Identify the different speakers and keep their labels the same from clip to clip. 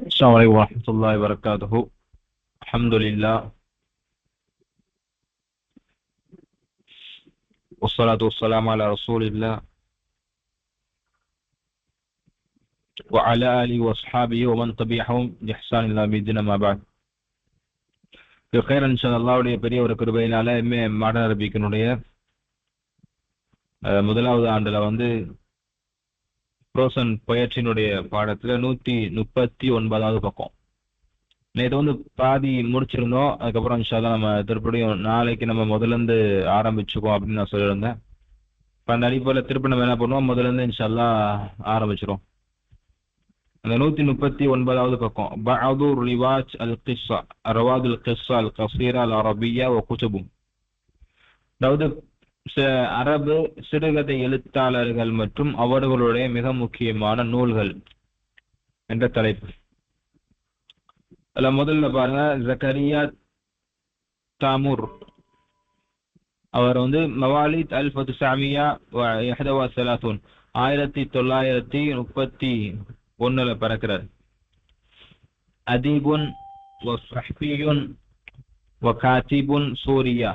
Speaker 1: السلام عليكم ورحمة الله وبركاته. الحمد لله والصلاة والسلام على رسول الله وعلى آله وأصحابه ومن تبعهم بإحسان إلى يوم الدين ما بعد. خير إن شاء الله உடைய பெரிய ஒரு கிருபையினால மாடர்ன் அரபிக்கினுடைய முதலாவது ஆண்டுல ப்ரோசன் பொயட்ரியினுடைய பாடத்துல 139வது பக்கம். நேற்று பாதி முடிச்சிருந்தோம். அதுக்கப்புறம் இன்ஷா அல்லாஹ் நம்ம திருப்படியும் நாளைக்கு நம்ம முதல்ல இருந்து ஆரம்பிச்சுக்கோம் அப்படின்னு நான் சொல்லியிருந்தேன். இப்போ அந்த அடிப்படையில் திருப்பி நம்ம என்ன பண்ணுவோம், முதல்ல இருந்து இன்ஷா அல்லாஹ் ஆரம்பிச்சிரும். அந்த 139வது பக்கம் பஅது ரிவாஜ் அல் கிஸ்ஸா ரவாதுல் கிஸ்ஸா அல் கஸீரா அல் அரபிய்யா வ குதுபும். அதாவது அரபு சிறுகதை எழுத்தாளர்கள் மற்றும் அவர்களுடைய மிக முக்கியமான நூல்கள் என்ற தலைப்பு. அதுல முதல்ல பாருங்க, ஜக்கரியா தாமூர் அவர் மவாலித் 1931 1931 பிறக்கிறார். அதீபுன் வ ஸஹ்பியுன் வ காத்திபுன் சூரியா,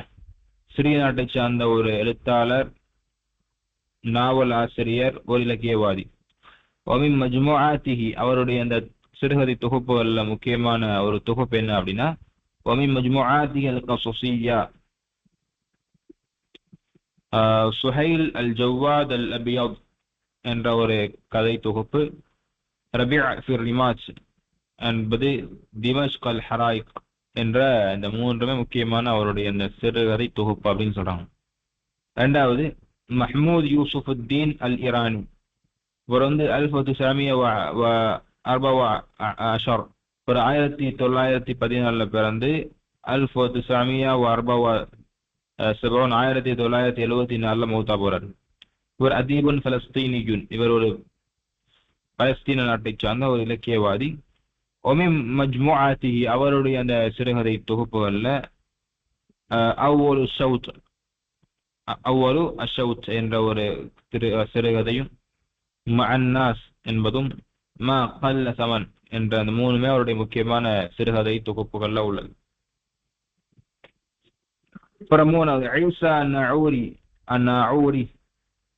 Speaker 1: சிறிய நாட்டை சார்ந்த ஒரு எழுத்தாளர், நாவல் ஆசிரியர், ஒரு இலக்கியவாதி. வமின் மஜ்முஆத்திஹி, அவருடைய அந்த சிறுகதை தொகுப்புகள்ல முக்கியமான ஒரு தொகுப்பு என்ன அப்படின்னா வமின் மஜ்முஆத்திஹி அல் கஸஸிய்யா சுஹைல் அல் ஜவ்வாத் அல் அபியத் என்ற ஒரு கதை தொகுப்பு, ரபிஅ ஃபி ரிமாஜ் என்பது திமஷ்க் அல் ஹராயிக் என்ற இந்த மூன்றுமே முக்கியமான அவருடைய இந்த சிறுகதை தொகுப்பு அப்படின்னு சொல்றாங்க. ரெண்டாவது மஹ்மூத் யூசுஃபுத்தீன் அல் ஈரானி, இவர் 1914 ஒரு 1914 பிறந்து 1974 மௌத்தா போறார். இவர் அதீபுன் பலஸ்தீனியுன், இவர் ஒரு பலஸ்தீன நாட்டை சார்ந்த ஒரு இலக்கியவாதி. ஒமின் மஜ்முஆத்திஹி, அவருடைய அந்த சிறுகதை தொகுப்புகள்ல அவ்வொரு அஷவுத் என்ற ஒரு சிறுகதையும், மஅன்னாஸ் என்பதும், மா கல்ல சமன் என்ற அந்த மூணுமே அவருடைய முக்கியமான சிறுகதை தொகுப்புகள்ல உள்ளது. அப்புறம் மூணாவது ஈசா அந்நாஊரி,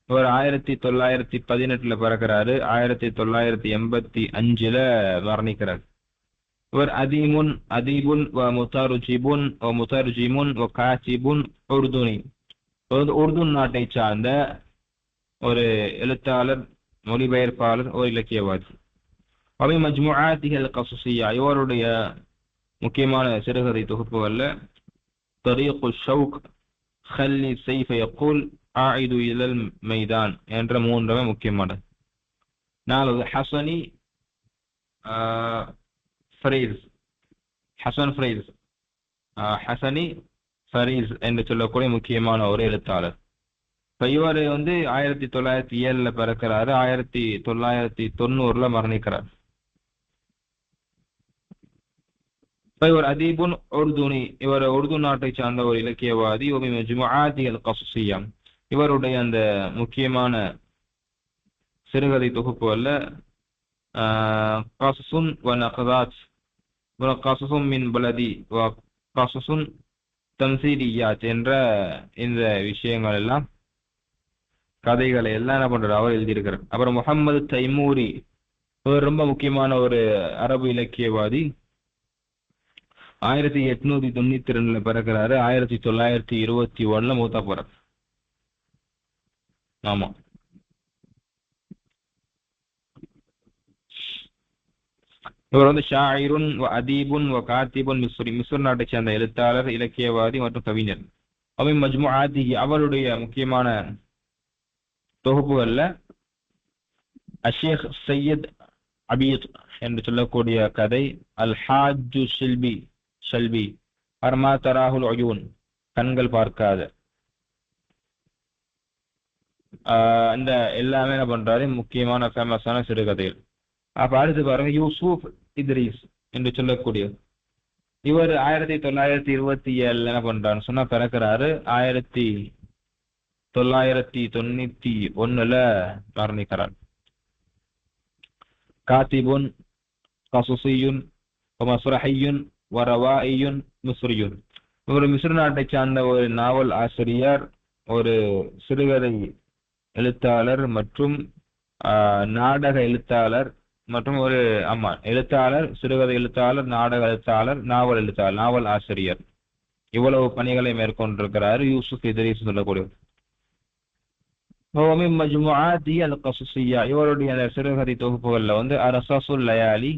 Speaker 1: இவர் 1918 பிறக்கிறாரு, 1985 மரணிக்கிறார். இவர் அதீபுன் வ முதர்ஜிமுன் வ காத்திபுன் உர்துனி, உருது நாட்டை சார்ந்த ஒரு எழுத்தாளர், மொழிபெயர்ப்பாளர், ஒரு இலக்கியவாதி. அவை மஜ்முஆத்திஹி அல் கஸஸிய்யா, இவருடைய முக்கியமான சிறுகதை தொகுப்புகள்ல தரீக் ஷௌக், ஹல்லி ஸைஃப யகூல், ஆயிது இலல் மைதான் என்ற மூன்றுமே முக்கியமானது. நாலாவது ஹசனி ஃபரீஸ் என்று சொல்லக்கூடிய முக்கியமான ஒரு எழுத்தாளர். இப்போ இவர் 1907 பிறக்கிறாரு, 1990 மரணிக்கிறார். இப்போ இவர் அதீபுன் உர்துனி, இவர் உருது நாட்டை சார்ந்த ஒரு இலக்கியவாதி. மஜ்முஆத்திஹி அல் கஸஸிய்யா, இவருடைய அந்த முக்கியமான சிறுகதை தொகுப்புகள்ல கஸஸுன் வ நக்தாத், கஸஸுன் மின் பலதி வ கஸஸுன் தம்சீலியாத் என்ற இந்த விஷயங்கள் எல்லாம், கதைகளை எல்லாம் என்ன பண்றாரு, அவர் எழுதியிருக்கிறார். அப்புறம் முஹம்மது தைமூரி, இவர் ரொம்ப முக்கியமான ஒரு அரபு இலக்கியவாதி. 1892 பிறக்கிறாரு. 1921 மூத்தா போறார். ஆமா. இவர் வந்து ஷாயிருன் அதீபுன் காத்திபுன் மிஸ்ர் நாட்டை சேர்ந்த எழுத்தாளர், இலக்கியவாதி மற்றும் கவிஞர். அவை மஜ்முஆதி, அவருடைய முக்கியமான தொகுப்புகள்ல அஷேக் சையத் அபீத் என்று சொல்லக்கூடிய கதை, அல் ஹாஜு ஷல்பி அர்மா தராஹுல் அயூன், கண்கள் பார்க்காத, இந்த எல்லாமே என்ன பண்றாரு, முக்கியமான ஃபேமஸான சிறுகதைகள். அப்ப அடுத்து பாருங்க, யூசுப் இத்ரீஸ் என்று சொல்லக்கூடிய இவர் 1927 என்ன பண்றாருன்னு சொன்னா பிறக்கிறாரு. 1991 மரணிக்கிறார். காத்திபுன் கசுசியுன் மஸ்ரஹியுன் வரவாயியுன் மிஸ்ரியுன். இவர் மிஸ்ர் நாட்டை சார்ந்த ஒரு நாவல் ஆசிரியர், ஒரு சிறுகதை எழுத்தாளர் மற்றும் நாடக எழுத்தாளர் மற்றும் ஒரு எழுத்தாளர், சிறுகதை எழுத்தாளர், நாடக எழுத்தாளர், நாவல் ஆசிரியர். இவ்வளவு பணிகளை மேற்கொண்டிருக்கிறார் யூசுப் இத்ரீஸ் சொல்லக்கூடிய. இவருடைய சிறுகதை தொகுப்புகள்ல வந்து அரசாசுல் லயாலி,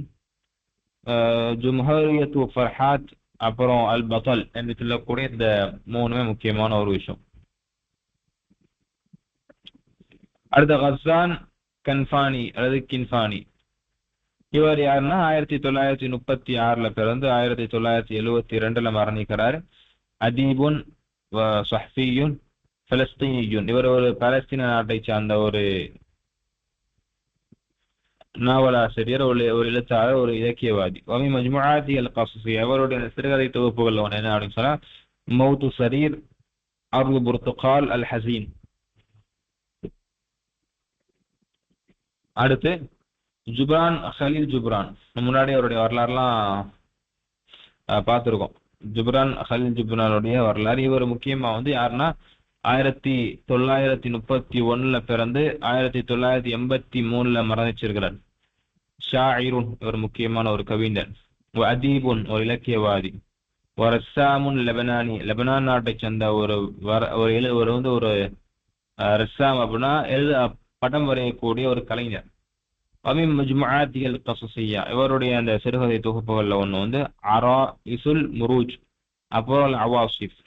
Speaker 1: ஜும்ஹூரியத்து ஃபர்ஹாத், அப்புறம் அல் பதல் என்று சொல்லக்கூடிய இந்த மூணுமே முக்கியமான ஒரு விஷயம். அடுத்த கஸ்ஸான் கன்ஃபானி அல்லது கின்ஃபானி. இவர் யாருன்னா 1936 பிறந்து 1972 மரணிக்கிறார். அதீபுன் சஹ்ஃபியுன் பலஸ்தீனியுன். இவர் ஒரு பாலஸ்தீன நாட்டை சார்ந்த ஒரு நாவலாசிரியர், ஒரு எழுத்தாளர், ஒரு இலக்கியவாதி. வமி மஜ்முஆதி அல் கஸஸி, அவருடைய சிறுகதை தொகுப்புகள் ஒன்று என்ன அப்படின்னு சொன்னா மௌத்து சரீர், அர்து புர்துகால், அல் ஹசீன். அடுத்து ஜுப்ரான் ஹலீல் ஜுப்ரான். முன்னாடி அவருடைய வரலாறுலாம் பார்த்துருக்கோம். ஜுப்ரான் ஹலீல் ஜுப்ரானுடைய வரலாறு. இவர் முக்கியமா வந்து யாருன்னா 1931 பிறந்து 1983 மரணிச்சிருக்கிறார். ஷாயிருன், இவர் முக்கியமான ஒரு கவிஞர். அதீபுன், ஒரு இலக்கியவாதி. ரஸ்ஸாமுன் லெபனானி, லெபனான் நாட்டை சேர்ந்த ஒரு ரஸ்ஸாம் அப்படின்னா படம் வரையக்கூடிய ஒரு கலைஞர். அமீம் மஜ்முஆதி அல் கஸஸிய்யா, இவருடைய அந்த சிறுகதை தொகுப்புகள்ல ஒன்று வந்து அராஇசுல் முரூஜ், அப்புறம் அவாசிஃப்.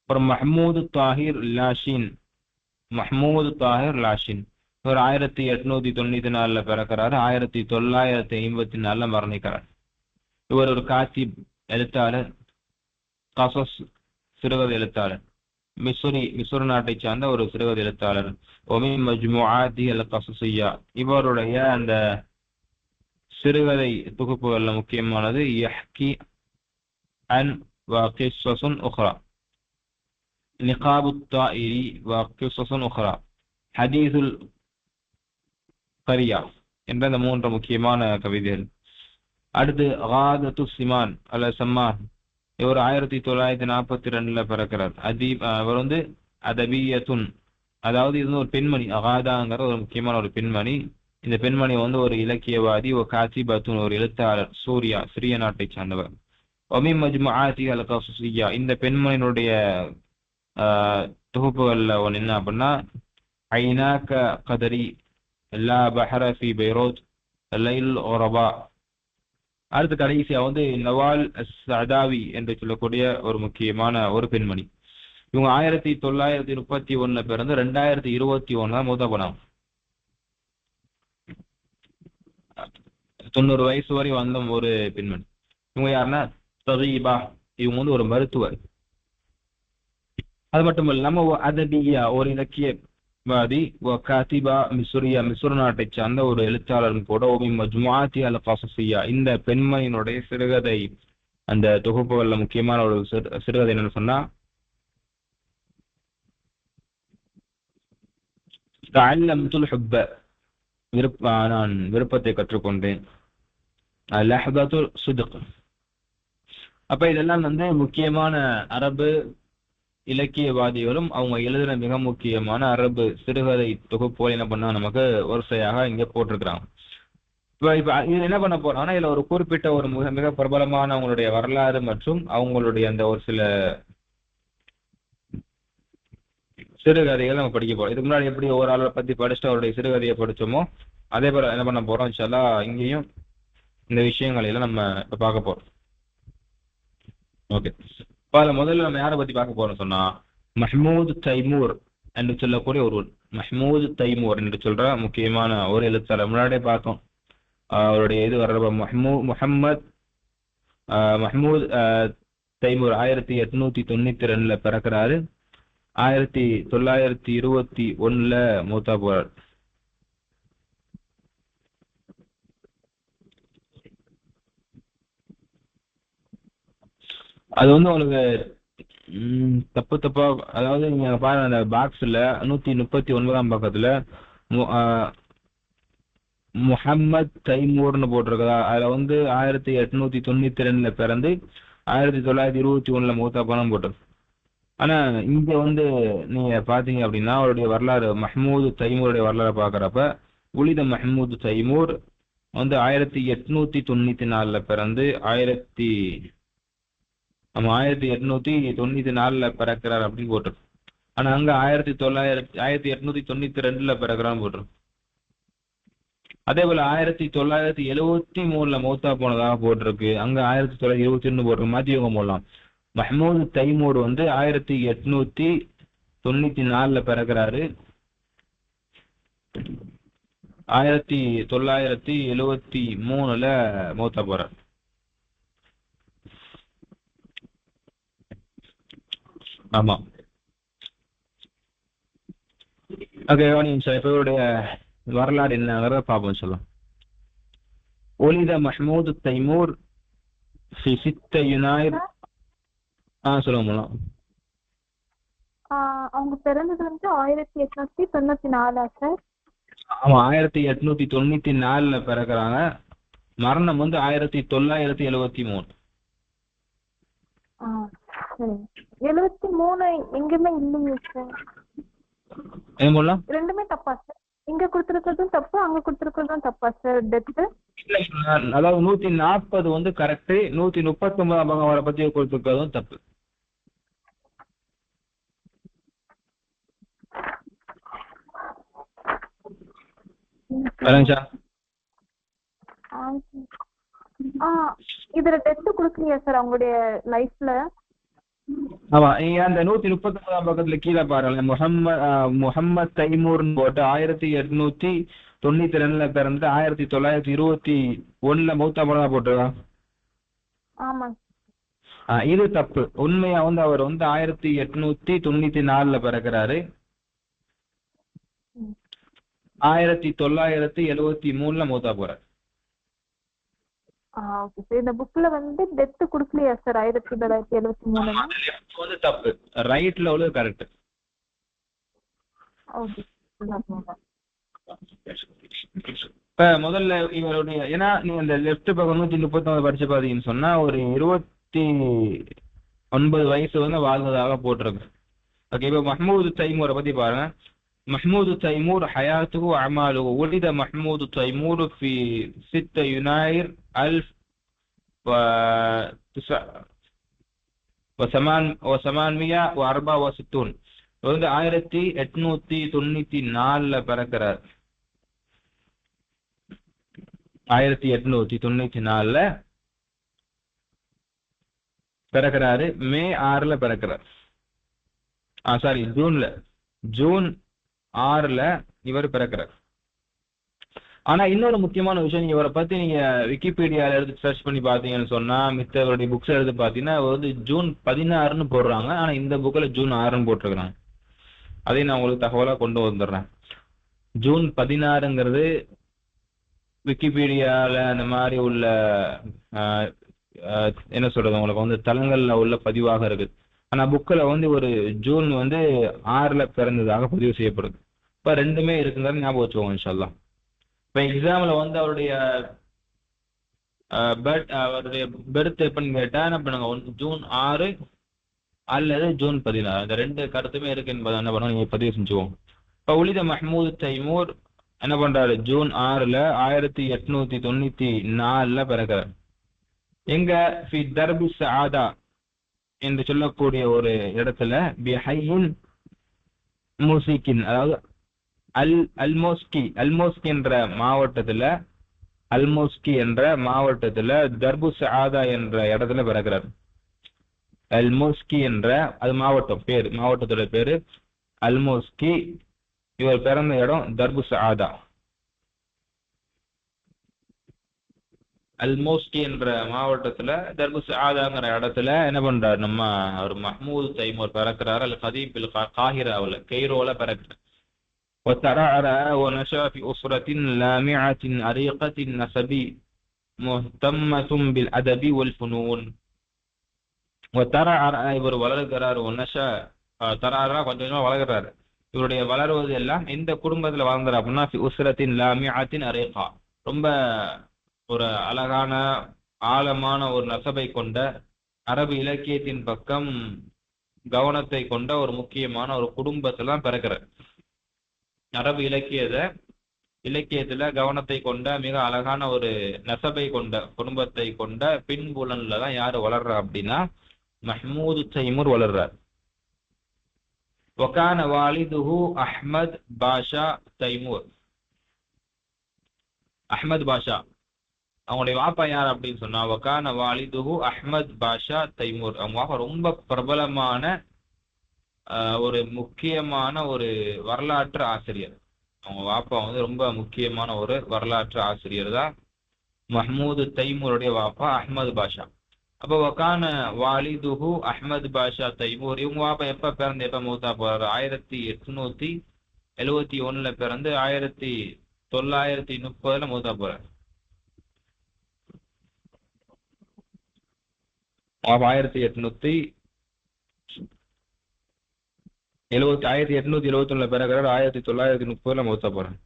Speaker 1: அப்புறம் மஹ்மூது தாஹிர் லாஷின். இவர் 1894 பிறக்கிறாரு. 1954 மரணிக்கிறார். இவர் ஒரு காத்திப், எழுத்தாளர், கசஸ், சிறுகதை எழுத்தாளர். மிஸ்ர் நாட்டை சார்ந்த ஒரு சிறுகதை எழுத்தாளர். ஒமீம் மஜ்முஆதி அல் கஸஸிய்யா, இவருடைய அந்த சிறுகதை தொகுப்புகள்ல முக்கியமானது யஹ்கி அன் வகிஸ்ஸஸுன் உக்ரா, நிகாபுத் தாயிரி வகிஸ்ஸஸுன் உக்ரா, ஹதீஸுல் கரியா என்ற இந்த 3 முக்கியமான கவிதைகள். அடுத்து காதத்து சிமான் அல்ல சம்மான். இவர் 1942 பிறக்கிறார். இவர் வந்து அதபியத்துன், அதாவது இது ஒரு பெண்மணி. அகாதாங்கிற ஒரு முக்கியமான ஒரு பெண்மணி. இந்த பெண்மணி வந்து ஒரு இலக்கியவாதி, ஒரு காத்திபத்துன், ஒரு எழுத்தாளர், சிரிய நாட்டை சார்ந்தவர். ஒமீம் மஜ்முஆதி அல் கஸஸிய்யா, இந்த பெண்மணியினுடைய தொகுப்புகள்ல ஒன்று என்ன அப்படின்னா ஐனாக கதரி, லா பஹர ஃபி பைரோத், லைல் ஒரபா. அடுத்து கடைசியா வந்து நவால் சதாவி என்று சொல்லக்கூடிய ஒரு முக்கியமான ஒரு பெண்மணி. இவங்க 1931 பிறந்து 2021 மூத்த போனாங்க. 90 வயசு வரை வந்த ஒரு பெண்மணி. இவங்க யாருன்னா தகீபா, இவங்க வந்து ஒரு மருத்துவர். அது மட்டும் இல்லாம அதபியா, ஒரு இலக்கியவாதி. காத்திபா மிஸ்ர் நாட்டை சார்ந்த ஒரு எழுத்தாளரும் கூட. ஒமீம் மஜ்முஆதி அல் கஸஸிய்யா, இந்த பெண்மணியினுடைய சிறுகதை அந்த தொகுப்புகள்ல முக்கியமான ஒரு சிறுகதை என்னன்னு சொன்னா தஅல்லம்துல் ஹுப்ப, நான் விருப்பத்தை கற்றுக்கொண்டேன். லஹ்தத்துல் ஸித்க். அப்ப இதெல்லாம் வந்து முக்கியமான அரபு இலக்கியவாதிகளும் அவங்க எழுதுன மிக முக்கியமான அரபு சிறுகதை தொகுப்புகள் என்ன பண்ணா நமக்கு வரிசையாக இங்க போட்டிருக்கிறாங்க. இப்ப இது என்ன பண்ண போறோம்னா, இதுல ஒரு குறிப்பிட்ட ஒரு மிக மிக பிரபலமான அவங்களுடைய வரலாறு மற்றும் அவங்களுடைய அந்த ஒரு சில சிறுகதைகள் நம்ம படிக்க போறோம். இதுக்கு முன்னாடி எப்படி ஒரு ஆளை பத்தி படிச்சுட்டு அவருடைய சிறுகதையை படிச்சோமோ அதே போல என்ன பண்ண போறோம் இன்ஷா இங்கேயும் இந்த விஷயங்களை எல்லாம் நம்ம இப்ப பார்க்க போறோம். ஓகே, இப்ப அதுல முதல்ல நம்ம யாரை பத்தி பார்க்க போறோம் சொன்னா, மஹ்மூத் தைமூர் என்று சொல்லக்கூடிய ஒருவர். மஹ்மூத் தைமூர் என்று சொல்ற முக்கியமான ஒரு எழுத்தாளர். முன்னாடியே பார்த்தோம் அவருடைய இது வர்ற முஹம்மத் மஹ்மூத் தைமூர் 1892 பிறக்கிறாரு. 1921 மூத்தா போறார். அது வந்து உங்களுக்கு தப்பு தப்பா, அதாவது நீங்க பாருங்க அந்த பாக்ஸ்ல 139ஆம் பக்கத்துல முஹம்மத் தைமூர்னு போட்டிருக்கதா, அதுல வந்து 1892 பிறந்து 1921 மூத்தா போன போட்டிருக்கு. ஆனா இங்க வந்து நீங்க பாத்தீங்க அப்படின்னா அவருடைய வரலாறு, மஹ்மூது தைமூருடைய வரலாறு பாக்குறப்ப, உலித மஹ்மூது தைமூர் வந்து 1894 பிறந்து 1894 பிறக்கிறார் அப்படின்னு போட்டிருக்கு. ஆனா அங்க 1892 பிறக்கிறான்னு போட்டிருக்கு. அதே போல 1973 மௌத்தா போனதாக போட்டிருக்கு. அங்க 1921 போட்டிருக்கு. மாத்தியவங்க போடலாம். மஹ்மூத் தைமூர் வந்து 1894 பிறக்கிறாரு. 1973 மௌத்தா போறார். ஆமா, ஓகே. இப்ப இவருடைய வரலாறு என்னங்கிறத பார்ப்போம் சொல்லலாம். ஒலித மஹ்மூத் தைமூர் في 6 يناير. சொல்லுங்க போலாம்.
Speaker 2: அவங்க பிறந்தது வந்து 1894 சார்.
Speaker 1: ஆமா, 1894 பிறக்கிறாங்க. மரணம் வந்து 1973.
Speaker 2: 73 எங்குமே இல்லையே சார்.
Speaker 1: என்ன போடலாம்?
Speaker 2: ரெண்டுமே தப்பா சார். இங்க கொடுத்துருக்கிறதும் தப்பு, அங்க கொடுத்துருக்கிறதும் தப்பா சார் டெத்து.
Speaker 1: அதாவது 140 வந்து கரெக்ட், 139ஆம் பக்கம் அவரை பத்தி கொடுத்துருக்கிறதும் தப்பு.
Speaker 2: இதுல டெத்து கொடுக்கலையா சார் அவங்களுடைய லைஃப்ல?
Speaker 1: ஆமா, நீங்க அந்த 139ஆம் பக்கத்துல கீழே பாருங்க, முஹம்மத் தைமூர்னு போட்டு 1892 பிறந்து 1921 மௌத்தா போனதா போட்டுருக்கான்.
Speaker 2: ஆமா,
Speaker 1: இது தப்பு. உண்மையா வந்து அவர் வந்து 1894 பிறக்கிறாரு. 1973 மௌத்தா போறார்.
Speaker 2: இந்த புக்ல வந்து டெத் குடுக்கலையா சார் 1973?
Speaker 1: வந்து தப்பு, ரைட்ல உள்ள கரெக்ட். இப்ப முதல்ல இவருடைய, ஏன்னா நீங்க இந்த லெஃப்ட் பக்கம் 139 படிச்சு பாத்தீங்கன்னு சொன்னா ஒரு 29 வயசு வந்து வாழ்ந்ததாக போட்டிருக்கு. ஓகே, இப்ப மஹ்மூது தைமூரை பத்தி பாருங்க. محمود تيمور حياته وأعماله. ولد محمود تيمور في 6 يناير 1864. வந்து 1894 பிறக்கிறார். 1894 பிறக்கிறாரு. மே 6 பிறக்கிறார். சாரி, ஜூன் 6 இவர் பிறக்கிறார். ஆனா இன்னொரு முக்கியமான விஷயம், இவரை பத்தி நீங்க விக்கிபீடியால எடுத்து சர்ச் பண்ணி பாத்தீங்கன்னு சொன்னா, மித்தவருடைய புக்ஸ் எடுத்து பாத்தீங்கன்னா வந்து ஜூன் 16 போடுறாங்க. ஆனா இந்த புக்ல ஜூன் 6 போட்டிருக்கிறாங்க. அதையும் நான் உங்களுக்கு தகவலா கொண்டு வந்துடுறேன். ஜூன் 16 விக்கிபீடியால அந்த மாதிரி உள்ள என்ன சொல்றது, உங்களுக்கு வந்து தளங்கள்ல உள்ள பதிவாக இருக்கு. ஆனா புக்கில் வந்து ஒரு ஜூன் வந்து 6 பிறந்ததாக பதிவு செய்யப்படுது. இப்ப ரெண்டுமே இருக்குங்கிறது ஞாபகம் வச்சுக்கோங்க இன்ஷா அல்லாஹ். இப்ப எக்ஸாம்ல வந்து அவருடைய பெர்த் எப்பன்னு கேட்டா என்ன பண்ணுங்க, ஜூன் 6 அல்லது ஜூன் 16, இந்த ரெண்டு கருத்துமே இருக்கு என்பதை என்ன பண்ணுவோம் நீங்க பதிவு செஞ்சுவோம். இப்ப உலித மஹ்மூத் தைமூர் என்ன பண்றாரு, ஜூன் 6ல 1894 பிறக்கிறார். எங்க ஃபி தர்பு சஆதா என்று சொல்லக்கூடிய ஒரு இடத்துல, பிஹையின் மூசிக்கின், அதாவது அல்மோஸ்கி என்ற மாவட்டத்துல, தர்பு சஆதா என்ற இடத்துல பிறக்கிறார். அல்மோஸ்கி என்ற அது மாவட்டத்தோட பேரு அல்மோஸ்கி. இவர் பிறந்த இடம் தர்பு சஆதா. அல்மோஸ்கி என்ற மாவட்டத்துல தர்பு சஆதாங்கிற இடத்துல என்ன பண்றாரு, நம்ம ஒரு மஹ்மூது தைமூர் பிறக்கிறார். அல் கதீப் பில் காஹிராவுல, கெய்ரோல பிறக்கிறார். وترعرع ونشأ في أسرة لامعة عريقة النسب مهتمة بالأدب والفنون. وترعرع இவர் வளர்கிறார். ونشأ தரஅரா கொஞ்சம் கொஞ்சமா வளர்கிறார். இவருடைய வளர்வது எல்லாம் எந்த குடும்பத்துல வளர்ந்தார் அப்படின்னா, في أسرة لامعة عريقة, ரொம்ப ஒரு அழகான ஆழமான ஒரு நசபை கொண்ட, அரபு இலக்கியத்தின் பக்கம் கவனத்தை கொண்ட ஒரு முக்கியமான ஒரு குடும்பத்துல தான் பிறக்கிறார். அரபு இலக்கியத்துல கவனத்தை கொண்ட மிக அழகான ஒரு நசபை கொண்ட குடும்பத்தை கொண்ட பின்புலன்ல தான் யாரு வளர்றா அப்படின்னா, மஹ்மூது தைமூர் வளர்றார். வகான வாலிதுஹு அஹ்மத் பாஷா தைமூர். அஹ்மத் பாஷா அவங்களுடைய வாப்பா யார் அப்படின்னு சொன்னா, வகான வாலிதுஹு அஹ்மத் பாஷா தைமூர். அவங்க வாப்பா ரொம்ப பிரபலமான ஒரு முக்கியமான ஒரு வரலாற்று ஆசிரியர். அவங்க வாப்பா ரொம்ப முக்கியமான ஒரு வரலாற்று ஆசிரியர் தான் மஹ்மூது தைமூருடைய வாப்பா அஹ்மது பாஷா. அப்போ வகான வாலிதுஹு அஹ்மது பாஷா தைமூர். இவங்க வாப்பா எப்ப மௌத்தா போறாரு, 1871 பிறந்து 1930 மௌத்தா போறாரு. 1871 பிறகு 1930 மௌத்தா போறாங்க.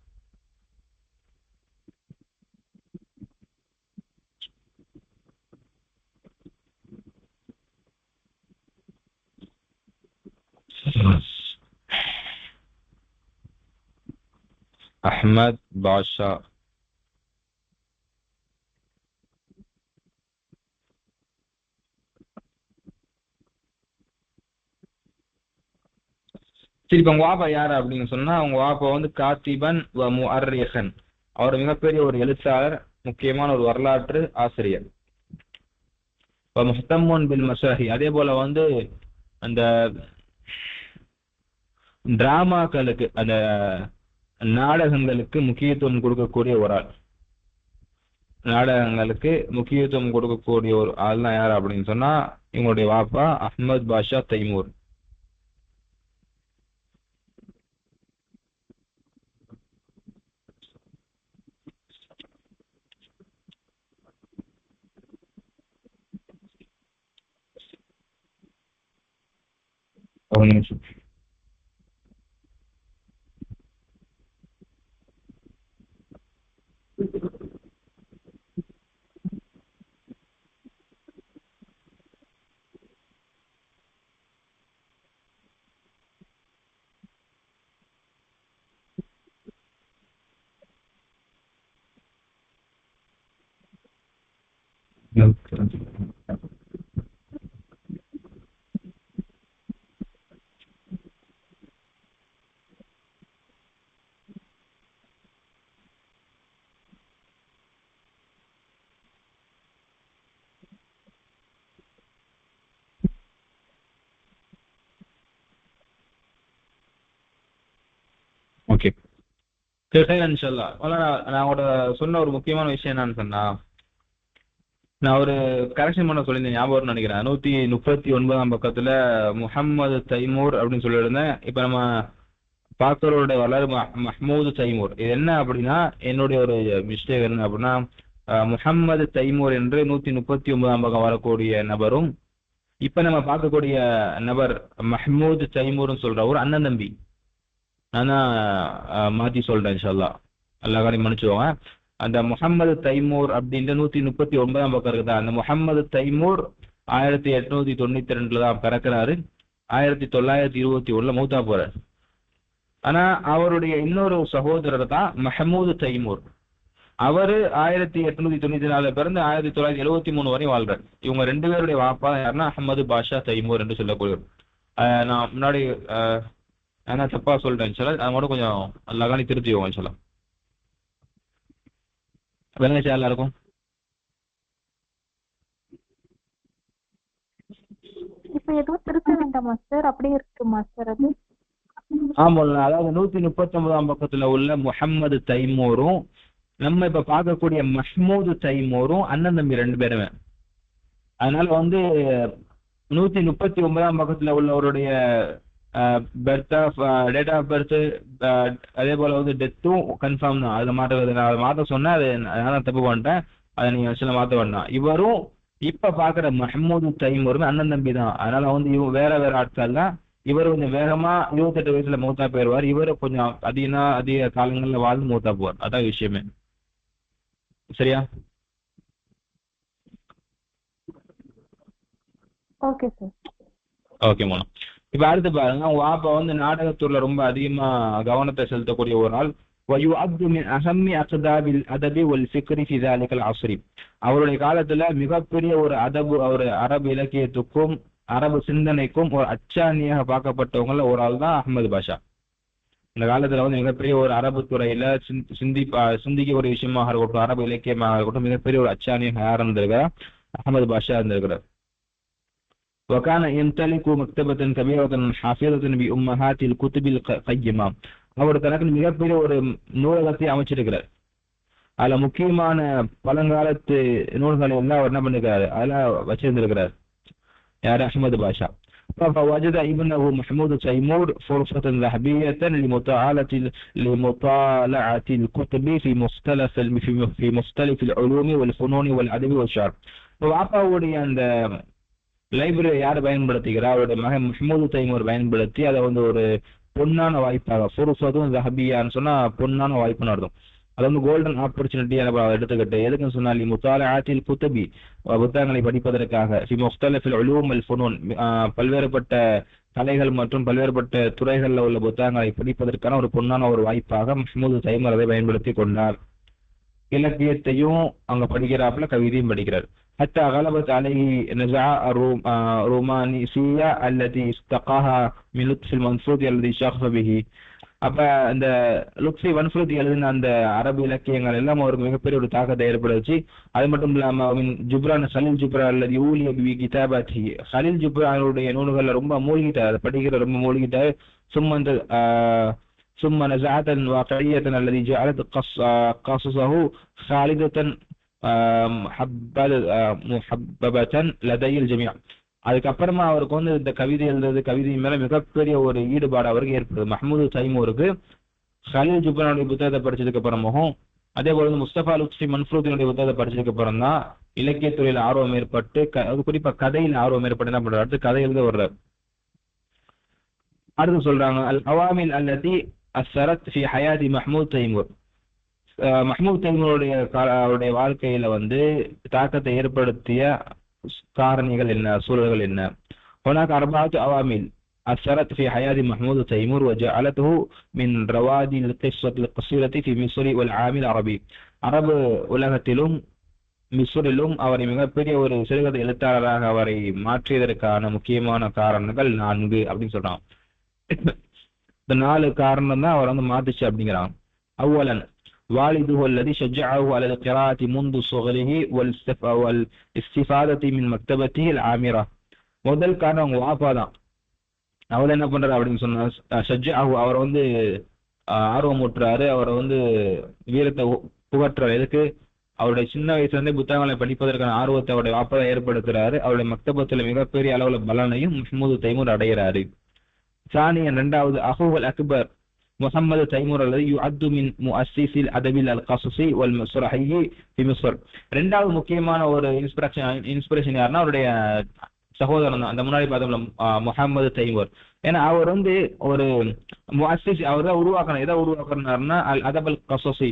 Speaker 1: அஹ்மத் பாஷா சரி, இப்ப உங்க வாப்பா யாரு அப்படின்னு சொன்னா, அவங்க வாப்பா காத்திபன் வ முஅர்ரிகன். அவர் மிகப்பெரிய ஒரு எழுத்தாளர், முக்கியமான ஒரு வரலாற்று ஆசிரியர். முஹ்தம்முன் பில் மசாஹி, அதே போல அந்த டிராமாக்களுக்கு, அந்த நாடகங்களுக்கு முக்கியத்துவம் கொடுக்கக்கூடிய ஒரு ஆள். நாடகங்களுக்கு முக்கியத்துவம் கொடுக்கக்கூடிய ஒரு ஆள் தான் யார் அப்படின்னு சொன்னா, இவங்களுடைய வாப்பா அஹ்மத் பாஷா தைமூர். ஒரு நிமிஷம். ஓகே, சரி இன்ஷா அல்லாஹ். நான் கூட சொன்ன ஒரு முக்கியமான விஷயம் என்னன்னு சொன்னா, நான் ஒரு கரெக்ஷன் பண்ண சொல்லியிருந்தேன், ஞாபகம் நினைக்கிறேன். 139ஆம் பக்கத்துல முஹம்மது தைமூர் அப்படின்னு சொல்லியிருந்தேன். இப்ப நம்ம பார்க்கறோட மஹ்மூது தைமூர். இது என்ன அப்படின்னா, என்னுடைய ஒரு மிஸ்டேக் என்ன அப்படின்னா, முஹம்மது தைமூர் என்று 139ஆம் பக்கம் வரக்கூடிய நபரும், இப்ப நம்ம பார்க்கக்கூடிய நபர் மஹ்மூது தைமூர்னு சொல்ற ஒரு அண்ணன் தம்பி. நான் தான் மாத்தி சொல்றேன் இன்ஷா அல்லாஹ். எல்லா காரையும் மன்னிச்சுவாங்க. அந்த முஹம்மது தைமூர் அப்படின்ற 139ஆம் பக்கம் இருக்குதா, அந்த முஹம்மது தைமூர் 1892 தான் பிறக்கிறாரு. 1921 மௌத்தா போறாரு. ஆனா அவருடைய இன்னொரு சகோதரர் தான் மஹமூது தைமூர். அவரு 1894 பிறந்து 1973 வரை வாழ்றார். இவங்க 2 பேருடைய வாப்பா யாருன்னா அஹமது பாஷா தைமூர் என்று சொல்லக்கூடியவர். நான் முன்னாடி என்ன தப்பா சொல்றேன் சார், அது மட்டும் கொஞ்சம் லகானி திருத்திவோங்க சார். வெள்ளை சார் எல்லாருக்கும்
Speaker 2: இப்ப எதுவும் திருத்த வேண்டாமா சார்? அப்படியே இருக்குமா சார் அது?
Speaker 1: ஆமா, அதாவது 139ஆம் பக்கத்துல உள்ள முஹம்மது தைமூரும் நம்ம இப்ப பார்க்கக்கூடிய மஹ்மூது தைமூரும் அண்ணன் தம்பி 2 பேருமே. அதனால 139ஆம் பக்கத்துல உள்ளவருடைய டேட் ஆஃப் பர்த் அதே போல டெத்தும் கன்ஃபார்ம் தான். அதுல மாற்ற நான் மாற்ற சொன்னேன், அது நான் தப்பு பண்ணிட்டேன், அதை நீங்க சில மாற்ற வேண்டாம். இவரும் இப்ப பாக்குற மஹமூது தைமூருமே அண்ணன் தம்பி தான். அதனால இவங்க வேற வேற ஆட்கள் தான். இவர் கொஞ்சம் வேகமா 28 வயசுல மூத்தா போயிடுவார், இவர் கொஞ்சம் அதிக காலங்கள்ல வாழ்ந்து மூத்தா போவார். அதான் விஷயமே. சரியா?
Speaker 2: Okay sir.
Speaker 1: Okay madam. இப்ப அடுத்து பாருங்க, உங்க வாப்பா நாடகத்தூர்ல ரொம்ப அதிகமா கவனத்தை செலுத்தக்கூடிய ஒரு ஆள். அவருடைய காலத்துல மிகப்பெரிய ஒரு அரபு இலக்கியத்துக்கும் அரபு சிந்தனைக்கும் ஒரு அச்சாணியாக பார்க்கப்பட்டவங்கள ஒரு ஆள் தான் அஹமது பாஷா. இந்த காலத்துல மிகப்பெரிய ஒரு அரபு துறையில சிந்திக்க ஒரு விஷயமாக இருக்கட்டும், அரபு இலக்கியமாக இருக்கட்டும், மிகப்பெரிய ஒரு அச்சாணியாக யார் இருந்திருக்கிறார்? அஹமது பாஷா இருந்திருக்கிறார். وكان يمتلك مكتبة كبيرة حافظة بأمهات الكتب القيمة. அவர் தனக்கு மிகப்பெரிய ஒரு நூலகத்தை அமைச்சிருக்கிறார். அதுல முக்கியமான பழங்காலத்து நூல்களை எல்லாம் அவர் என்ன பண்ணிருக்கிறாரு, அதெல்லாம் வச்சிருந்திருக்கிறார். யாரு? அஹமது பாஷா. فوجد ابنه محمود تيمور فرصة ذهبية لمطالعة الكتب في مختلف العلوم والفنون والأدب والشعر. வாப்பாவுடைய அந்த லைப்ரரி யார் பயன்படுத்திக்கிறா? அவருடைய மகன் மஹமூது தைமூர் பயன்படுத்தி அதை ஒரு பொன்னான வாய்ப்பாக, ஃபுர்சத்துன் ஸஹபியான்னு சொன்னா பொன்னான வாய்ப்புன்னு அர்த்தம். அது கோல்டன் ஆப்பர்ச்சுனிட்டி எடுத்துக்கிட்டு எதுக்குன்னு சொன்னால் முத்தாலஅத்தில் குதுபி, புத்தகங்களை படிப்பதற்காக, ஃபி முக்தலிஃபில் உலூம் வல் ஃபுனூன், பல்வேறுபட்ட கலைகள் மற்றும் பல்வேறுபட்ட துறைகளில் உள்ள புத்தகங்களை படிப்பதற்கான ஒரு பொன்னான ஒரு வாய்ப்பாக மஹமூது தைமூர் அதை பயன்படுத்தி கொண்டார். இலக்கியத்தையும் அங்க படிக்கிறாப்புல, கவிதையும் படிக்கிறார். حتى غلبت عليه نزعاء الرومانسية التي استقاها من لطف المنفوذ الذي شغف به. அப்ப அந்த லுத்ஃபி வன்ஃபுருதி எழுதின அந்த அரபு இலக்கியங்கள் எல்லாம் அவருக்கு மிகப்பெரிய ஒரு தாக்கத்தை ஏற்படுச்சு. அது மட்டும் இல்லாம ஜுப்ரான் ஹலீல் ஜுப்ரான் அல்லது ஊலிய பி கிதாபத்தி, ஹலீல் ஜுப்ரானுடைய நூல்கள்ல ரொம்ப மூழ்கிட்டார், அதை படிக்கிற ரொம்ப மூழ்கிட்டார். ثم نزعة واقعية الذي جعلت قصصه خالدة முஹப்பபதன் லதையில் ஜமீஅ. அதுக்கப்புறமா அவருக்கு இந்த கவிதை எழுதுறது, கவிதையின் மேல மிகப்பெரிய ஒரு ஈடுபாடு அவருக்கு ஏற்படுது. மஹமூது தைமூருக்கு ஹலீல் ஜுப்ரானுடைய புத்தகத்தை படிச்சதுக்கு அப்புறமும், அதே போல முஸ்தபா லுத்ஃபி மன்ஃபூதினுடைய புத்தகத்தை படிச்சதுக்கு அப்புறம் தான் இலக்கியத்துறையில் ஆர்வம் ஏற்பட்டு, குறிப்பா கதையில் ஆர்வம் ஏற்பட்டு என்ன பண்றாரு, அடுத்து கதை எழுத வர்றாரு. அடுத்து சொல்றாங்க, அல் அவாமில் அல்லதி அஸ்ஸரத் ஃபி ஹயாதி மஹமூத் தைமூர். மஹமூத் தைமூருடைய வாழ்க்கையில தாக்கத்தை ஏற்படுத்திய காரணிகள் என்ன, சூழல்கள் என்ன? هناك 4 عوامل أثرت في حياة محمود تيمور وجعلته من رواد القصة القصيرة في مصر والعالم العربي. அரபு உலகத்திலும் மிஸ்ரிலும் அவரை மிகப்பெரிய ஒரு சிறுகதை எழுத்தாளராக அவரை மாற்றியதற்கான முக்கியமான காரணங்கள் 4 அப்படின்னு சொல்றான். இந்த 4 காரணம் தான் அவர் மாத்துச்சு அப்படிங்கிறான். அவ்வளன் والده الذي شجعه على القراءة منذ صغره والاستفادة من مكتبته العامرة. முதல் காரணம் அவங்க வாப்பா தான். அவர் என்ன பண்றாரு அப்படின்னு சொன்னா, ஷஜ்ஜஅஹு, அவர் ஆர்வம் ஊட்டுறாரு, அவர் வீரத்தை புகற்றாரு. எதுக்கு? அவருடைய சின்ன வயசுல இருந்தே புத்தகங்களை படிப்பதற்கான ஆர்வத்தை அவருடைய வாப்பா தான் ஏற்படுத்துறாரு. அவருடைய மக்தபத்துல மிகப்பெரிய அளவுல பலனையும் மஹமூது தைமூர் அடைகிறாரு. சானியன் 2வது, அஹூல் அக்பர் முஹம்மது தைமூர் அல்லது யுஅத்து மின் முஅஸ்ஸிஸில் அதபில் அல் கஸஸி வல் மஸ்ரஹி ஃபி மிஸ்ர். 2வது முக்கியமான ஒரு இன்ஸ்பிரேஷன் யாருன்னா அவருடைய சகோதரன் தான், அந்த முன்னாடி பார்த்தோம்ல முஹம்மது தைமூர். ஏன்னா அவர் ஒரு முஅஸ்ஸிஸ், அவர் தான் உருவாக்கணும். எதை உருவாக்குறாருன்னா அல் அதப் அல் கஸஸி,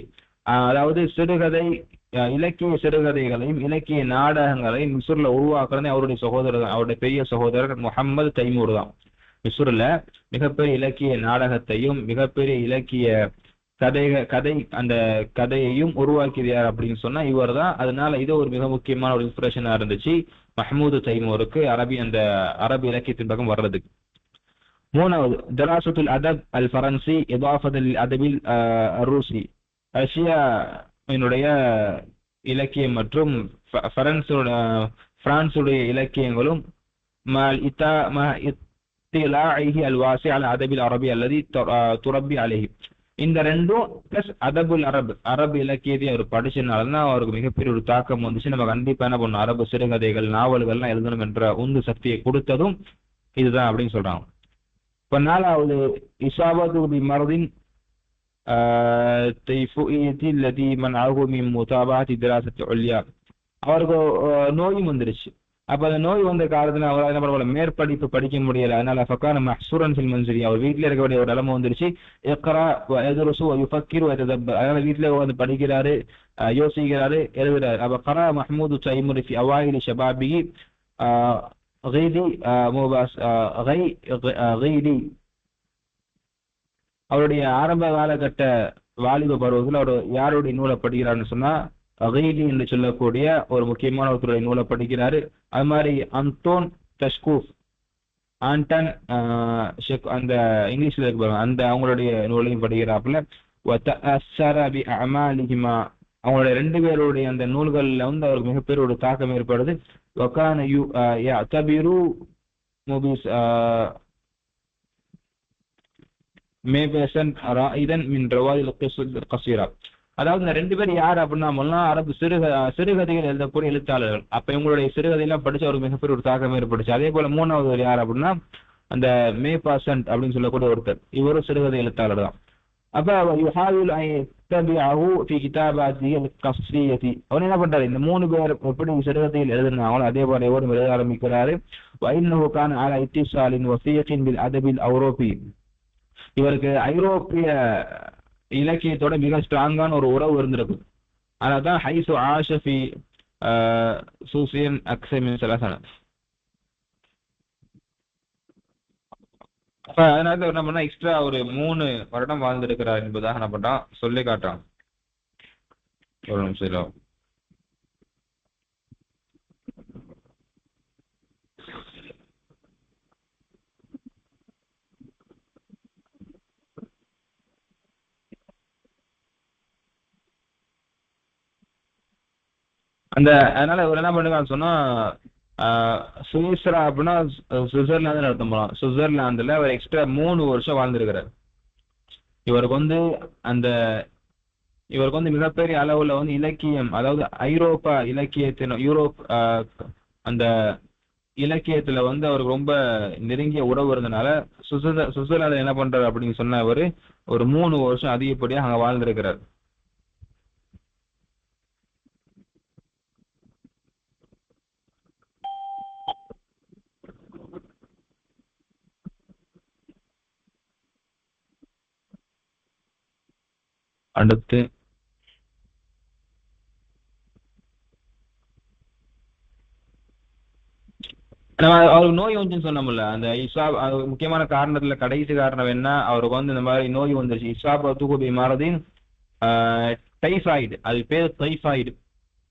Speaker 1: அதாவது சிறுகதை, இலக்கிய சிறுகதைகளையும் இலக்கிய நாடகங்களையும் மிஸ்ர்ல உருவாக்குறதே அவருடைய சகோதரர் தான், அவருடைய பெரிய சகோதரர் முஹம்மது தைமூர் தான். மிஸ்ருல மிகப்பெரிய இலக்கிய நாடகத்தையும் மிகப்பெரிய இலக்கிய கதை அந்த கதையையும் உருவாக்கியது யார் அப்படின்னு சொன்னா இவர் தான். அதனால இது ஒரு மிக முக்கியமான ஒரு இன்ஸ்பிரேஷனா இருந்துச்சு மஹ்மூது தைமூருக்கு அந்த அரபு இலக்கியத்தின் பக்கம் வர்றதுக்கு. மூணாவது தராசத்துல் அதப் அல் ஃபரன்சி இதாஃபத்துல் அதபில் ரூசி, ரஷ்யாவினுடைய இலக்கியம் மற்றும் பிரான்சுடைய இலக்கியங்களும் அல் வாசி அல் அதபில் அரபி அல்லது துரப்பி அலைஹி, இந்த ரெண்டும் பிளஸ் அதபுல் அரபு இலக்கியத்தையும் அவர் படிச்சதுனாலதான் அவருக்கு மிகப்பெரிய ஒரு தாக்கம் வந்துச்சு. நம்ம கண்டிப்பா என்ன பண்ணணும், அரபு சிறுகதைகள் நாவல்கள்லாம் எழுதணும் என்ற உந்து சக்தியை கொடுத்ததும் இதுதான் அப்படின்னு சொல்றாங்க. இப்ப நாலாவது இசாபத்து பி மரதின் தைஃபுஇயத்தி அல்லதி மன்அஹு மின் முதாபஅத்தி திராசத்தி உல்யா, அவருக்கு நோயும் வந்துருச்சு. அப்ப அந்த நோய் வந்த காலத்துல அவரால் என்ன பண்ண மேற்படிப்பு படிக்க முடியல. அதனால ஃபக்கான மஹ்சூரன் ஃபில் மன்சிலி, அவர் வீட்டுல இருக்க வேண்டிய ஒரு நிலைமை வந்துருச்சு. இக்ரா வ யதுருசு வ யுஃபக்கிரு வ யததப்பர், அதனால வீட்டுல வந்து படிக்கிறாரு, யோசிக்கிறாரு, எழுதுறாரு. அப்ப கரா மஹ்மூது தைமூரி ஃபி அவாயிலி ஷபாபிஹி கைதி கைதி, அவருடைய ஆரம்ப காலகட்ட வாலிப பருவத்தில் அவர் யாருடைய நூலை படிக்கிறாருன்னு சொன்னா கைதி என்று சொல்லக்கூடிய ஒரு முக்கியமான ஒருத்தருடைய நூலை படிக்கிறாரு. அது மாதிரி அந்தோன் தஷ்கூஃப், ஆண்டன் அந்த இங்கிலீஷ்ல இருக்கு பாருங்க, அந்த அவங்களுடைய நூலையும் படிக்கிறாப்புல. அவங்களுடைய ரெண்டு பேருடைய அந்த நூல்கள்ல வந்து அவருக்கு மிகப்பெரிய ஒரு தாக்கம் ஏற்படுது. அதாவது இந்த ரெண்டு பேர் யார் அப்படின்னா அரபு சிறுகதைகள் எழுதக்கூடிய எழுத்தாளர்கள். அப்ப இவங்களுடைய சிறுகதையெல்லாம் படிச்சு அவருக்கு மிகப்பெரிய ஒரு தாக்கம் ஏற்பட்டுச்சு. அதே போல மூணாவது யார் அப்படின்னா அந்த மேபாசன்ட் அப்படின்னு சொல்லக்கூடிய ஒருத்தர், இவரும் சிறுகதை எழுத்தாளர் தான். அப்ப அவர் என்ன பண்றாரு, இந்த மூணு பேர் எப்படி சிறுகதையில் எழுதுனாங்களோ அதே போல இவரும் எழுத ஆரம்பிக்கிறாரு. இவருக்கு ஐரோப்பிய இலக்கியத்தோட மிக ஸ்ட்ராங்கான ஒரு உறவு இருந்திருக்கு. அதனால்தான் ஹைசு ஆஷஃபி சூசியன் அக்ஸமின் சலசன. அப்ப அதனால என்ன பண்ணா எக்ஸ்ட்ரா ஒரு 3 வருடம் வாழ்ந்திருக்கிறார் என்பதாக என்ன பண்றான் சொல்லி காட்டுறான். ஒரு நிமிஷம். அதனால இவர் என்ன பண்ணுறான்னு சொன்னா சுவிஸ்ரா அப்படின்னா சுவிட்சர்லாந்து அர்த்தம் போலாம். சுவிட்சர்லாந்துல அவர் எக்ஸ்ட்ரா 3 வருஷம் வாழ்ந்திருக்கிறார். இவருக்கு வந்து மிகப்பெரிய அளவுல வந்து இலக்கியம், அதாவது ஐரோப்பா இலக்கியத்தின் யூரோப் அந்த இலக்கியத்துல வந்து அவருக்கு ரொம்ப நெருங்கிய உறவு இருந்தனால சுவிட்சர்லாந்து என்ன பண்றாரு அப்படின்னு சொன்ன அவரு ஒரு 3 வருஷம் அதிகப்படியாக அங்க வாழ்ந்திருக்கிறார். அடுத்து அவருக்கு நோய் வந்துச்சுன்னு சொன்னோம்ல, அந்த இஸ்வாப் முக்கியமான காரணத்துல கடைசி காரணம் என்ன, அவருக்கு வந்து இந்த மாதிரி நோய் வந்துருச்சு. இஸ்வாப் தூக்குபி மாறதின் டைஃபாய்டு, அது பேர் டைஃபாய்டு.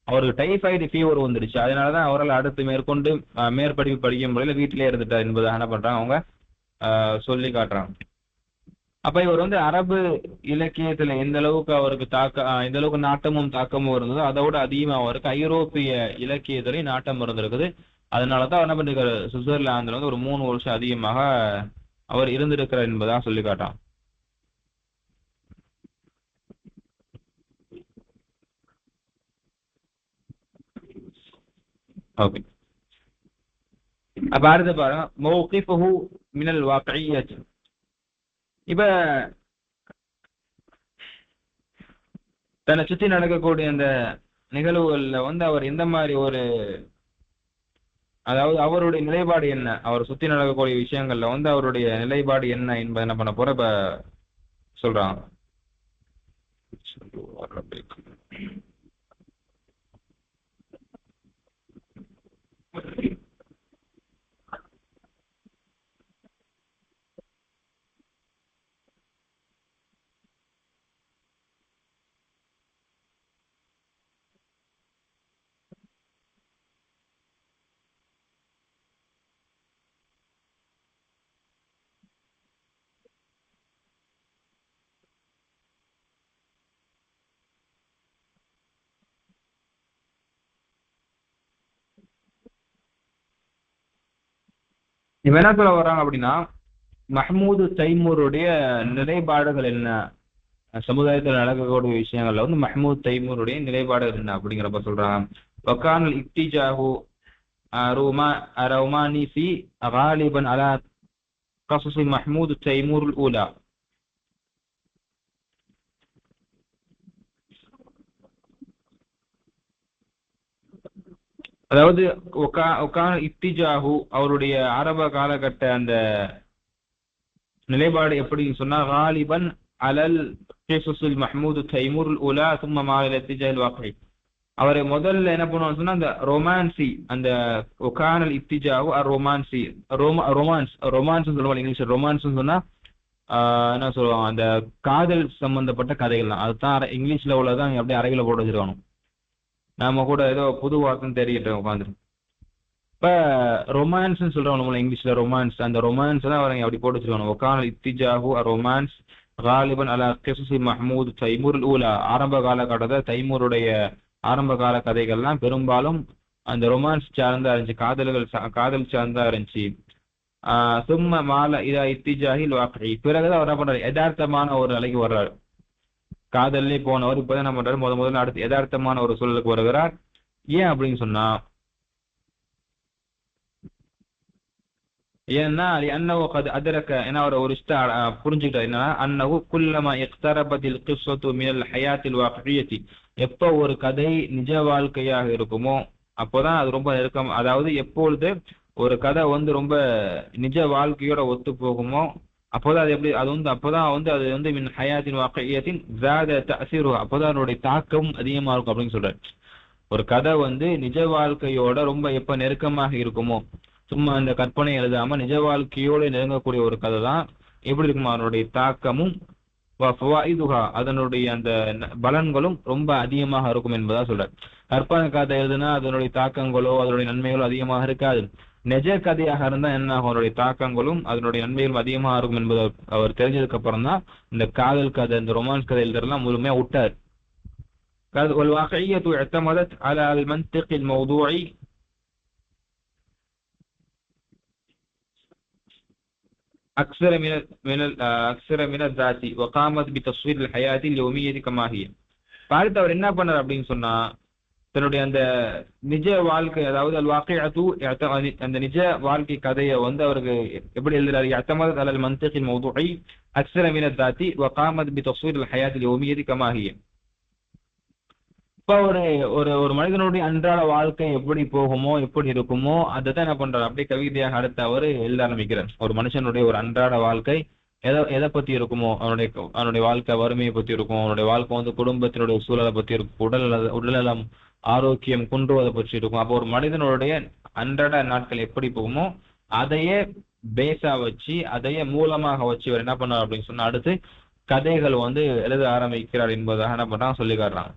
Speaker 1: அவருக்கு டைஃபாய்டு ஃபீவர் வந்துருச்சு. அதனாலதான் அவரால் அடுத்து மேற்கொண்டு மேற்படிப்பு படிக்கும் முறையில வீட்டிலே இருந்துட்டார் என்பதாக என்ன பண்றாங்க அவங்க சொல்லி காட்டுறாங்க. அப்ப இவர் வந்து அரபு இலக்கியத்துல எந்த அளவுக்கு அவருக்கு எந்த அளவுக்கு நாட்டமும் தாக்கமும் இருந்ததோ அதோட அதிகமா அவருக்கு ஐரோப்பிய இலக்கியத்திலையும் நாட்டம் இருந்திருக்குது. அதனாலதான் என்ன பண்ணிருக்காரு, சுவிட்சர்லாந்துல வந்து ஒரு 3 வருஷம் அதிகமாக அவர் இருந்திருக்கிறார் என்பதாக சொல்லி காட்டான். ஓகே, அப்ப அடுத்து பாருங்க மௌகிஃபுஹு மினல் வாக்இய்யத். இப்ப தன்னை சுத்தி நடக்கக்கூடிய அந்த நிகழ்வுகள்ல வந்து அவர் எந்த மாதிரி அதாவது அவருடைய நிலைப்பாடு என்ன, அவர் சுத்தி நடக்கக்கூடிய விஷயங்கள்ல வந்து அவருடைய நிலைப்பாடு என்ன என்பதை என்ன பண்ண போற இப்ப சொல்றாங்க. இவன் என்ன சொல்ல வர்றாங்க அப்படின்னா, மஹ்மூது தைமூருடைய நிலைப்பாடுகள் என்ன, சமுதாயத்தில் நடக்கக்கூடிய விஷயங்கள்ல வந்து மஹ்மூத் தைமூருடைய நிலைப்பாடுகள் என்ன அப்படிங்கிறப்ப சொல்றாங்க. வக்கானல் இத்திஜாஹு ரோமானிசி غالبا على قصص محمود تيمور الأولى. அதாவது இத்திஜாஹு அவருடைய ஆரம்ப காலகட்ட அந்த நிலைப்பாடு எப்படின்னு சொன்னா, غالبا على قصص محمود تيمور الأولى ثم مع الاتجاه الواقعي. அவரை முதல்ல என்ன பண்ணுவான்னு சொன்னா, அந்த ரொமான்சி, அந்த ஒகானல் இத்திஜாஹு ரொமான்சி, ரொமான்ஸ் சொல்லுவாங்க இங்கிலீஷ். ரொமான்ஸ் சொன்னா என்ன சொல்லுவாங்க, அந்த காதல் சம்பந்தப்பட்ட கதைகள் தான். அதுதான் இங்கிலீஷ்ல உள்ளதான் அப்படியே அறையில போட்டு வச்சிருக்காங்க. நாம கூட ஏதோ புது வார்த்தைன்னு தெரியட்டும் உட்காந்துரு. இப்ப ரொமான்ஸ் சொல்றவங்க இங்கிலீஷ்ல ரொமான்ஸ், அந்த ரொமான்ஸ் தான் அவங்க அப்படி போட்டு வச்சிருக்காங்க. ஒகானல் இத்திஜாஹு ரொமான்ஸ் غالبا على قصص محمود تيمور الأولى. ஆரம்ப காலகட்டத்தில் தைமூருடைய ஆரம்ப கால கதைகள்லாம் பெரும்பாலும் அந்த ரொமான்ஸ் சார்ந்தா இருந்துச்சு, காதல் சார்ந்தா இருந்துச்சு. சும்ம மால இதா இத்திஜாஹில் வாக்இ. பிறகுதான் அவர் என்ன பண்றாரு, யதார்த்தமான ஒரு நிலைக்கு வர்றாரு. காதல்லே போனவர் இப்பதான் என்ன பண்றாரு, முதல்ல அடுத்து யதார்த்தமான ஒரு சூழலுக்கு வருகிறார். ஏன் அப்படின்னு சொன்னா, ஏன்னா அன்னவு கது அதரக்க, ஏன்னா அவர் ஒரு புரிஞ்சுக்கிட்டார். என்னன்னா, அன்னவு குல்லமா இக்தரபத்தில் கிஸ்ஸத்து மினல் ஹயாத்தில் வாக்இயத்தி. எப்போ ஒரு கதை நிஜ வாழ்க்கையாக இருக்குமோ அப்போதான் அது ரொம்ப நெருக்கம். அதாவது எப்பொழுது ஒரு கதை வந்து ரொம்ப நிஜ வாழ்க்கையோட ஒத்து போகுமோ அப்போதான் அது எப்படி அது வந்து அப்போதான் வந்து அது வந்து மின் ஹயாத்தின் வாக்இயத்தின் ஜாத தஅஸீரு, அப்போதான் அதனுடைய தாக்கம் அதிகமா இருக்கும் அப்படின்னு சொல்றாரு. ஒரு கதை வந்து நிஜ வாழ்க்கையோட ரொம்ப எப்ப நெருக்கமாக இருக்குமோ, சும்மா அந்த கற்பனை எழுதாம நிஜ வாழ்க்கையோடு நெருங்கக்கூடிய ஒரு கதை தான் எப்படி இருக்குமோ அதனுடைய தாக்கமும் அதனுடைய அந்த பலன்களும் ரொம்ப அதிகமாக இருக்கும் என்பதா சொல்றார். கற்பனை கதை எழுதுனா அதனுடைய தாக்கங்களோ அதனுடைய நன்மைகளோ அதிகமாக இருக்காது. நிஜ கதையாக இருந்தா என்ன ஆகும், அதனுடைய தாக்கங்களும் அதனுடைய நன்மைகளும் அதிகமாக இருக்கும் என்பதை அவர் தெரிஞ்சதுக்கு அப்புறம் தான் இந்த காதல் கதை, இந்த ரொமான்ஸ் கதை எழுதுறதுலாம் முழுமையா விட்டார். والواقعية اعتمدت على المنطق الموضوعي أكثر من الذات وقامت بتصوير الحياة اليومية كما هي. பார்த்து அவர் என்ன பண்ணார் அப்படின்னு சொன்னா, தன்னுடைய அந்த நிஜ வாழ்க்கை, அதாவது அந்த நிஜ வாழ்க்கை கதையை வந்து அவருக்கு எப்படி எழுதுறாரு, اعتمدت على المنطق الموضوعي أكثر من الذات وقامت بتصوير الحياة اليومية كما هي. இப்ப ஒரு மனிதனுடைய அன்றாட வாழ்க்கை எப்படி போகுமோ எப்படி இருக்குமோ அதை தான் என்ன பண்றாரு, அப்படியே கவிதையாக அடுத்து அவரு எழுத ஆரம்பிக்கிறார். ஒரு மனுஷனுடைய ஒரு அன்றாட வாழ்க்கை எதை பத்தி இருக்குமோ, அவனுடைய வாழ்க்கை வறுமையை பத்தி இருக்கும், அவனுடைய வாழ்க்கை வந்து குடும்பத்தினுடைய சூழலை பத்தி இருக்கும், உடல்நலம் ஆரோக்கியம் குன்றுவதை பற்றி இருக்கும். அப்போ ஒரு மனிதனுடைய அன்றாட நாட்கள் எப்படி போகுமோ அதையே பேஸா வச்சு அதையே மூலமாக வச்சு அவர் என்ன பண்ணார் அப்படின்னு சொன்னா அடுத்து கதைகள் வந்து எழுத ஆரம்பிக்கிறார் என்பதாக என்ன பண்றாங்க சொல்லி காட்டுறாங்க.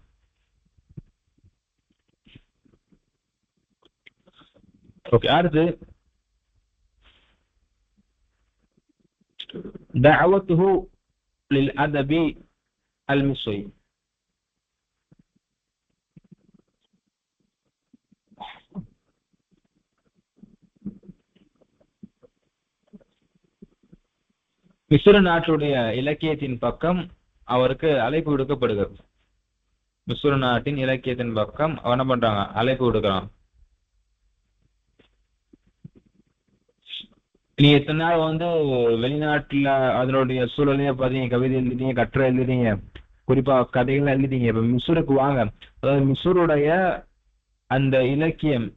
Speaker 1: ஓகே, அடுத்து دعوته للأدب المصري. மிஸ்ர நாட்டுடைய இலக்கியத்தின் பக்கம் அவருக்கு அழைப்பு விடுக்கப்படுகிறது. மிஸ்ர நாட்டின் இலக்கியத்தின் பக்கம் அவர் என்ன பண்றாங்க, அழைப்பு விடுக்கிறான். நீ எத்தனை நாள் வந்து வெளிநாட்டுல அதனுடைய சூழலையே பார்த்தீங்க, கவிதை எழுதிட்டீங்க, கட்டுரை எழுதிட்டீங்க, குறிப்பா கதைகள் எழுதிட்டீங்க. இப்ப மிஸ்ருக்கு வாங்க. அதாவது மிஸ்ருடைய அந்த இலக்கியம்,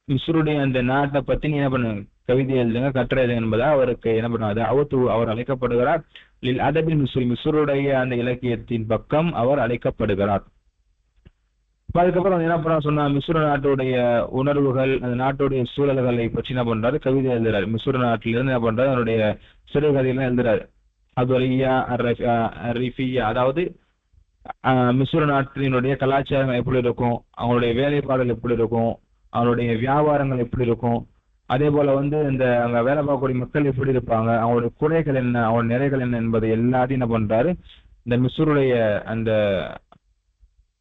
Speaker 1: மிஸ்ருடைய அந்த நாட்டை பத்தி நீ என்ன பண்ணுங்க, கவிதை எழுதுங்க, கட்டுரை எழுதுங்க என்பதா அவருக்கு என்ன பண்ணுவாங்க, அவர் அழைக்கப்படுகிறார். அதபில் மிஸ்ரி, மிஸ்ருடைய அந்த இலக்கியத்தின் பக்கம் அவர் அழைக்கப்படுகிறார். அதுக்கப்புறம் என்ன பண்ண சொன்னா, மிஸ்ர நாட்டுடைய உணர்வுகள், அந்த நாட்டுடைய சூழல்களை பற்றி என்ன பண்றாரு, கவிதை எழுதுறாரு. மிஸ்ர நாட்டிலிருந்து என்ன பண்றாரு, அவருடைய சிறுகதையெல்லாம் எழுதுறாரு. அதாவது மிஸ்ர நாட்டினுடைய கலாச்சாரம் எப்படி இருக்கும், அவங்களுடைய வேலைப்பாடுகள் எப்படி இருக்கும், அவங்களுடைய வியாபாரங்கள் எப்படி இருக்கும், அதே போல வந்து இந்த அங்க வேலை பார்க்கக்கூடிய மக்கள் எப்படி இருப்பாங்க, அவங்களுடைய குறைகள் என்ன, அவங்களுடைய நிறைகள் என்ன என்பதை எல்லாத்தையும் என்ன பண்றாரு, இந்த மிஸ்ருடைய அந்த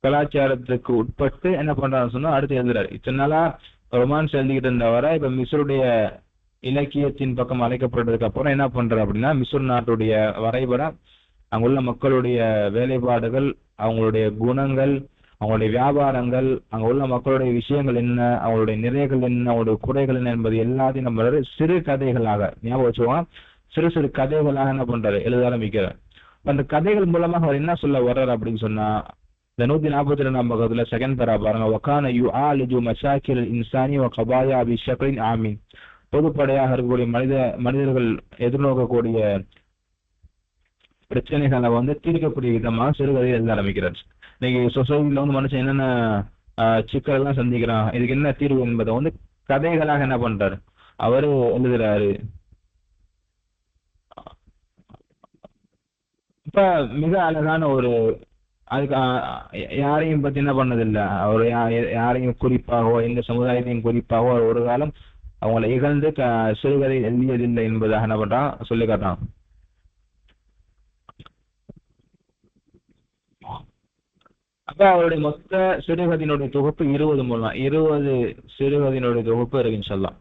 Speaker 1: கலாச்சாரத்துக்கு உட்பட்டு என்ன பண்றான்னு சொன்னா அடுத்து எழுதுறாரு. இத்தனை நாளா ரொமான்ஸ் எழுதிக்கிட்டு இருந்தவரை இப்ப மிஸ்ருடைய இலக்கியத்தின் பக்கம் அழைக்கப்படுறதுக்கு அப்புறம் என்ன பண்றாரு அப்படின்னா மிஸ்ர் நாட்டுடைய வரைபடம், அங்குள்ள மக்களுடைய வேலைப்பாடுகள், அவங்களுடைய குணங்கள், அவங்களுடைய வியாபாரங்கள், அங்க உள்ள மக்களுடைய விஷயங்கள் என்ன, அவங்களுடைய நிறைகள் என்ன, அவங்களுடைய குறைகள் என்ன என்பது எல்லாத்தையும் நம்ம சிறு கதைகளாக ஞாபகம் வச்சுக்கோங்க. சிறு சிறு கதைகளாக என்ன பண்றாரு, எழுத ஆரம்பிக்கிறார். அந்த கதைகள் மூலமாக அவர் என்ன சொல்ல வர்றாரு அப்படின்னு சொன்னா, இந்த 142ஆம் பக்கத்துல செகண்ட் பேரா பாருங்க. வக்கான யு ஆலிஜு மசாக்கில் இன்சானி வ கபாயா பி ஷக்லின் ஆமீன். பொதுப்படையாக இருக்கக்கூடிய மனிதர்கள் எதிர்நோக்கக்கூடிய பிரச்சனைகளை தீர்க்கக்கூடிய விதமாக சிறுகதையை எழுத ஆரம்பிக்கிறார். இன்னைக்கு சொசைட்டில மனுஷன் என்னென்ன சிக்கல் எல்லாம் சந்திக்கிறான், இதுக்கு என்ன தீர்வு என்பதை கதைகளாக என்ன பண்றாரு, அவரு எழுதுறாரு. இப்ப மிக அழகான ஒரு அதுக்கு யாரையும் பத்தி என்ன பண்ணதில்லை, அவர் யாரையும் குறிப்பாகவோ எந்த சமுதாயத்தையும் குறிப்பாகவோ ஒரு காலம் அவங்களை இகழ்ந்து சிறுகதை எழுதியதில்லை என்பதாக என்ன பண்றான் சொல்லி காட்டான். அப்ப அவருடைய மொத்த சிறுகதையினுடைய தொகுப்பு 20 சிறுகதையினுடைய தொகுப்பு இருக்குன்னு சொல்லலாம்.